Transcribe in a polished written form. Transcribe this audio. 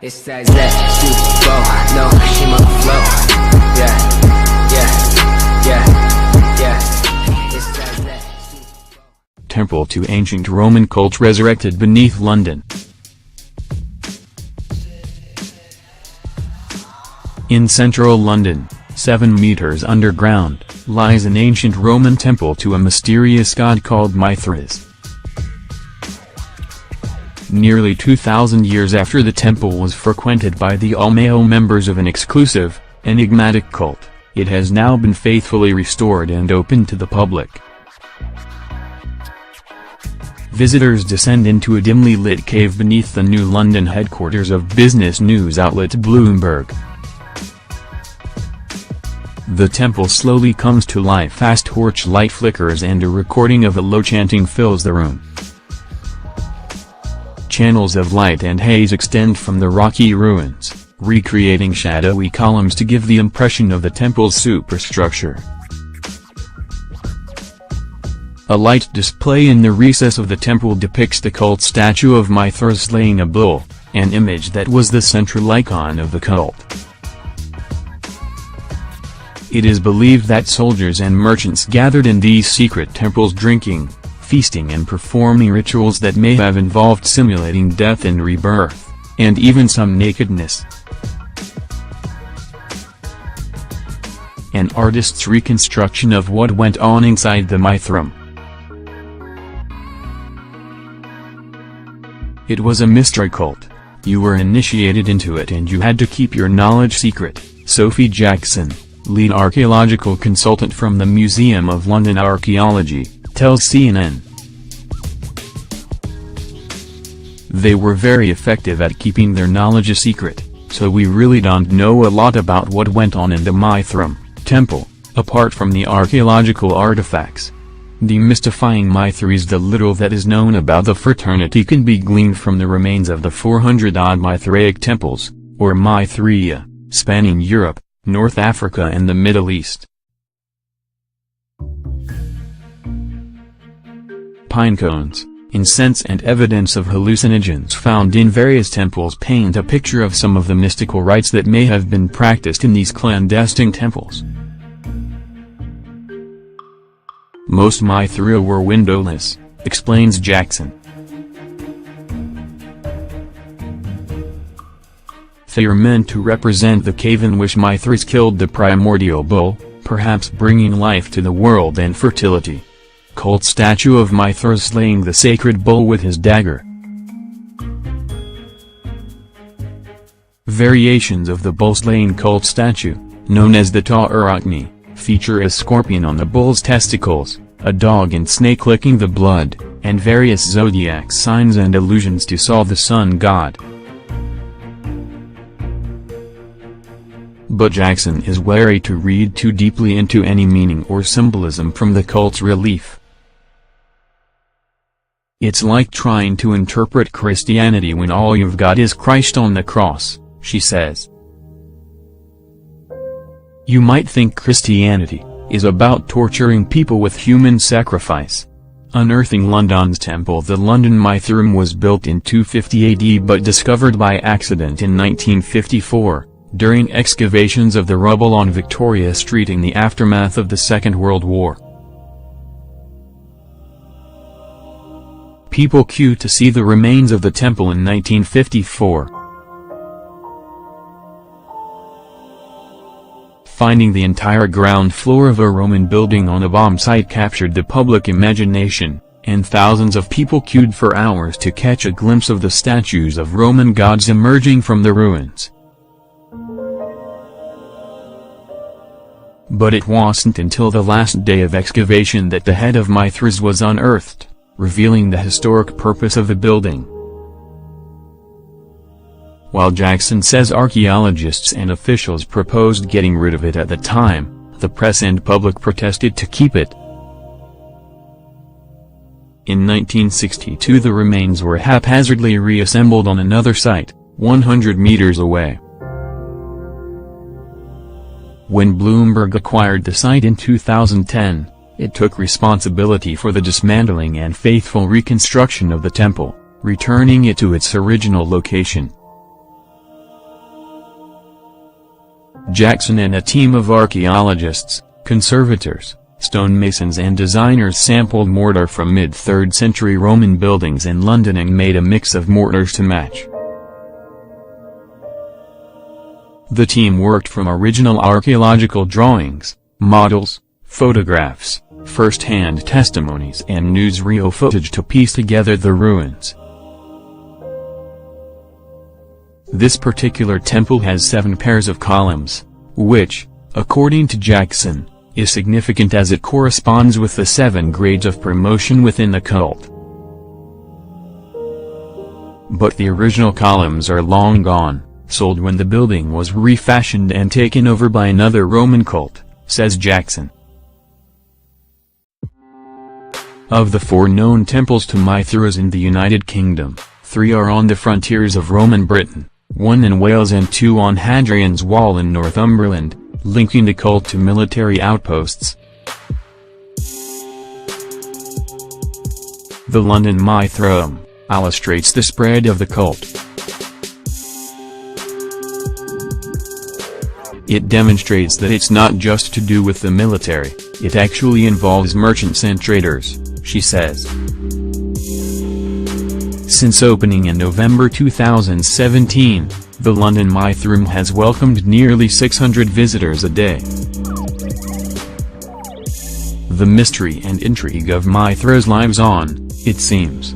It's that flow, no, she my flow. Yeah. It's that Temple to ancient Roman cult resurrected beneath London. In central London, 7 meters underground, lies an ancient Roman temple to a mysterious god called Mithras. Nearly 2,000 years after the temple was frequented by the all-male members of an exclusive, enigmatic cult, it has now been faithfully restored and opened to the public. Visitors descend into a dimly lit cave beneath the new London headquarters of business news outlet Bloomberg. The temple slowly comes to life as torchlight flickers and a recording of a low chanting fills the room. Channels of light and haze extend from the rocky ruins, recreating shadowy columns to give the impression of the temple's superstructure. A light display in the recess of the temple depicts the cult statue of Mithras slaying a bull, an image that was the central icon of the cult. It is believed that soldiers and merchants gathered in these secret temples drinking, feasting and performing rituals that may have involved simulating death and rebirth, and even some nakedness. An artist's reconstruction of what went on inside the Mithram. It was a mystery cult. You were initiated into it and you had to keep your knowledge secret, Sophie Jackson, lead archaeological consultant from the Museum of London Archaeology, tells CNN. They were very effective at keeping their knowledge a secret, so we really don't know a lot about what went on in the Mithram temple, apart from the archaeological artifacts. Demystifying Mithras. The little that is known about the fraternity can be gleaned from the remains of the 400-odd Mithraic temples, or Mithraea, spanning Europe, North Africa and the Middle East. Pine cones, incense and evidence of hallucinogens found in various temples paint a picture of some of the mystical rites that may have been practiced in these clandestine temples. Most Mithraea were windowless, explains Jackson. They are meant to represent the cave in which Mithras killed the primordial bull, perhaps bringing life to the world and fertility. Cult statue of Mithras slaying the sacred bull with his dagger. Variations of the bull-slaying cult statue, known as the Ta'arachni, feature a scorpion on the bull's testicles, a dog and snake licking the blood, and various zodiac signs and allusions to Sol the sun god. But Jackson is wary to read too deeply into any meaning or symbolism from the cult's relief. It's like trying to interpret Christianity when all you've got is Christ on the cross, she says. You might think Christianity is about torturing people with human sacrifice. Unearthing London's temple. The London Mithram was built in 250 AD but discovered by accident in 1954, during excavations of the rubble on Victoria Street in the aftermath of the Second World War. People queued to see the remains of the temple in 1954. Finding the entire ground floor of a Roman building on a bomb site captured the public imagination, and thousands of people queued for hours to catch a glimpse of the statues of Roman gods emerging from the ruins. But it wasn't until the last day of excavation that the head of Mithras was unearthed, revealing the historic purpose of the building. While Jackson says archaeologists and officials proposed getting rid of it at the time, the press and public protested to keep it. In 1962 the remains were haphazardly reassembled on another site, 100 meters away. When Bloomberg acquired the site in 2010, it took responsibility for the dismantling and faithful reconstruction of the temple, returning it to its original location. Jackson and a team of archaeologists, conservators, stonemasons and designers sampled mortar from mid-3rd century Roman buildings in London and made a mix of mortars to match. The team worked from original archaeological drawings, models, photographs, first-hand testimonies and newsreel footage to piece together the ruins. This particular temple has 7 pairs of columns, which, according to Jackson, is significant as it corresponds with the 7 grades of promotion within the cult. But the original columns are long gone, sold when the building was refashioned and taken over by another Roman cult, says Jackson. Of the 4 known temples to Mithras in the United Kingdom, 3 are on the frontiers of Roman Britain, 1 in Wales and 2 on Hadrian's Wall in Northumberland, linking the cult to military outposts. The London Mithraeum illustrates the spread of the cult. It demonstrates that it's not just to do with the military, it actually involves merchants and traders, she says. Since opening in November 2017, the London Mithraeum has welcomed nearly 600 visitors a day. The mystery and intrigue of Mithras lives on, it seems.